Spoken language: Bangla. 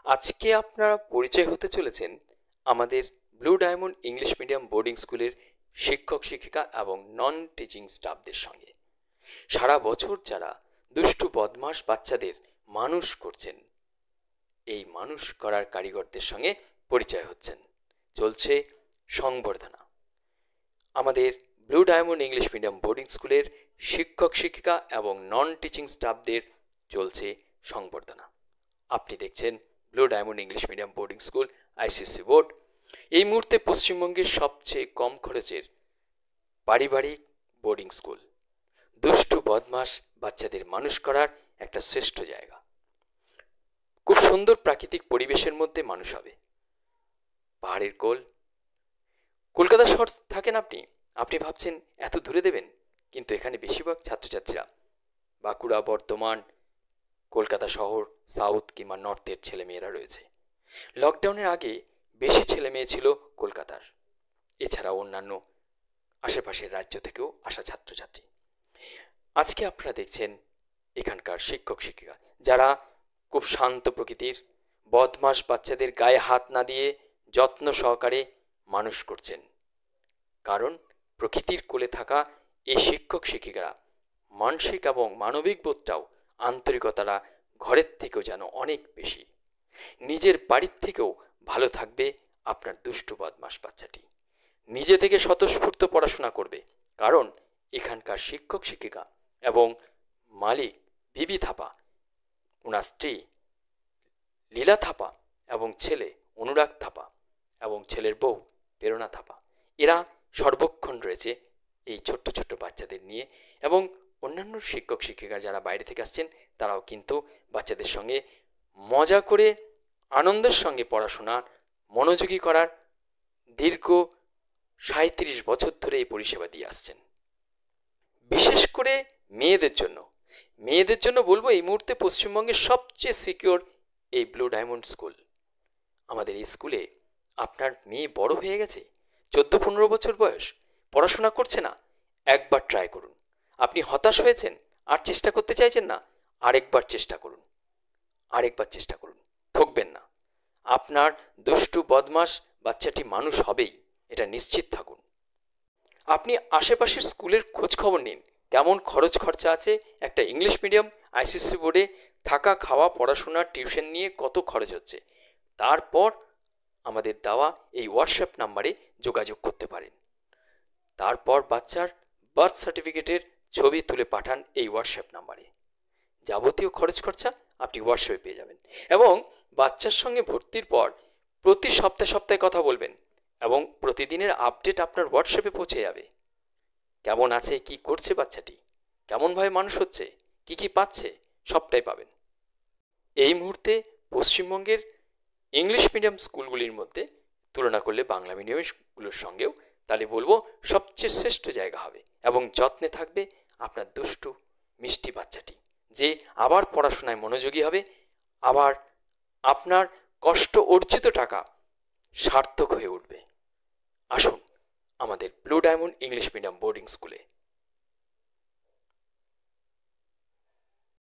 আজকে আপনারা পরিচয় হতে চলেছেন আমাদের blue diamond English medium boarding স্কুলের শিক্ষক শিক্ষিকা এবং নন টিচিং স্টাফদের সঙ্গে। সারা বছর যারা দুষ্টু বদমাশ বাচ্চাদের মানুষ করছেন, এই মানুষ করার কারিগরদের সঙ্গে পরিচয় হচ্ছেন। চলছে সংবর্ধনা। আমাদের blue diamond English medium boarding স্কুলের শিক্ষক শিক্ষিকা এবং নন টিচিং স্টাফদের চলছে সংবর্ধনা। আপনি দেখছেন blue diamond English medium boarding school, ICSE board. এই মুহূর্তে পশ্চিমবঙ্গের সবচেয়ে কম খরচের পারিবারিক বোর্ডিং স্কুল। দুষ্টু বদমাশ বাচ্চাদের মানুষ করার একটা শ্রেষ্ঠ জায়গা। খুব সুন্দর প্রাকৃতিক পরিবেশের মধ্যে মানুষ হবে। পাহাড়ের কোল। কলকাতা শহর থাকেন আপনি ভাবছেন এত দূরে দেবেন, কিন্তু এখানে বেশিরভাগ ছাত্রছাত্রীরা বাঁকুড়া, বর্ধমান, কলকাতা শহর, সাউথ কিংবা নর্থের ছেলেমেয়েরা রয়েছে। লকডাউনের আগে বেশি ছেলে মেয়ে ছিল কলকাতার, এছাড়া অন্যান্য আশেপাশের রাজ্য থেকেও আসা ছাত্রছাত্রী। আজকে আপনারা দেখছেন এখানকার শিক্ষক শিক্ষিকা যারা খুব শান্ত প্রকৃতির, বদমাশ বাচ্চাদের গায়ে হাত না দিয়ে যত্ন সহকারে মানুষ করছেন। কারণ প্রকৃতির কোলে থাকা এই শিক্ষক শিক্ষিকারা মানসিক এবং মানবিক বোধটাও, আন্তরিকতাটা ঘরের থেকেও যেন অনেক বেশি। নিজের বাড়ির থেকেও ভালো থাকবে আপনার দুষ্টু বদমাশ বাচ্চাটি। নিজে থেকে স্বতঃস্ফূর্ত পড়াশোনা করবে, কারণ এখানকার শিক্ষক শিক্ষিকা এবং মালিক বিবি থাপা, ওনার স্ত্রী লীলা থাপা এবং ছেলে অনুরাগ থাপা এবং ছেলের বউ প্রেরণা থাপা, এরা সর্বক্ষণ রয়েছে এই ছোট্ট ছোট্ট বাচ্চাদের নিয়ে। এবং অন্যান্য শিক্ষক শিক্ষিকা যারা বাইরে থেকে আসছেন, তারাও কিন্তু বাচ্চাদের সঙ্গে মজা করে আনন্দের সঙ্গে পড়াশোনার মনোযোগী করার দীর্ঘ 37 বছর ধরে এই পরিষেবা দিয়ে আসছেন। বিশেষ করে মেয়েদের জন্য বলবো, এই মুহূর্তে পশ্চিমবঙ্গের সবচেয়ে সিকিউর এই ব্লু ডায়মন্ড স্কুল। আমাদের এই স্কুলে আপনার মেয়ে বড় হয়ে গেছে, 14-15 বছর বয়স, পড়াশোনা করছে না, একবার ট্রাই করুন। আপনি হতাশ হয়েছেন, আর চেষ্টা করতে চাইছেন না, আরেকবার চেষ্টা করুন, ঠকবেন না। আপনার দুষ্টু বদমাশ বাচ্চাটি মানুষ হবেই, এটা নিশ্চিত থাকুন। আপনি আশেপাশের স্কুলের খোঁজ খবর নিন, কেমন খরচ খরচা আছে। একটা ইংলিশ মিডিয়াম আইসিএসসি বোর্ডে থাকা, খাওয়া, পড়াশোনা, টিউশন নিয়ে কত খরচ হচ্ছে। তারপর আমাদের দেওয়া এই হোয়াটসঅ্যাপ নাম্বারে যোগাযোগ করতে পারেন। তারপর বাচ্চার বার্থ সার্টিফিকেটের ছবি তুলে পাঠান এই হোয়াটসঅ্যাপ নাম্বারে। যাবতীয় খরচ খরচা আপনি হোয়াটসঅ্যাপে পেয়ে যাবেন। এবং বাচ্চার সঙ্গে ভর্তির পর প্রতি সপ্তাহে কথা বলবেন, এবং প্রতিদিনের আপডেট আপনার হোয়াটসঅ্যাপে পৌঁছে যাবে। কেমন আছে, কি করছে বাচ্চাটি, কেমনভাবে মানুষ হচ্ছে, কি কি পাচ্ছে, সবটাই পাবেন। এই মুহূর্তে পশ্চিমবঙ্গের ইংলিশ মিডিয়াম স্কুলগুলির মধ্যে তুলনা করলে বাংলা মিডিয়াম স্কুলের সঙ্গেও, তাহলে বলবো সবচেয়ে শ্রেষ্ঠ জায়গা হবে। এবং যত্নে থাকবে আপনার দুষ্টু মিষ্টি বাচ্চাটি, যে আবার পড়াশোনায় মনোযোগী হবে, আবার আপনার কষ্ট অর্জিত টাকা সার্থক হয়ে উঠবে। আসুন আমাদের blue diamond English medium boarding স্কুলে।